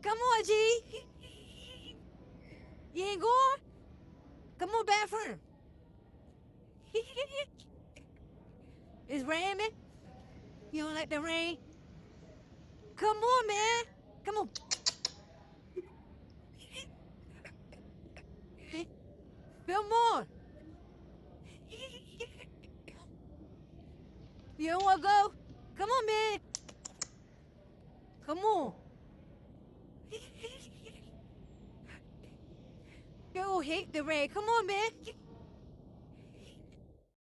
Come on, G. You ain't going? Come on, bathroom. It's raining. You don't like the rain? Come on, man. Come on. Feel more. You don't want to go? Come on, man. Come on. You hate the rain. Come on, man.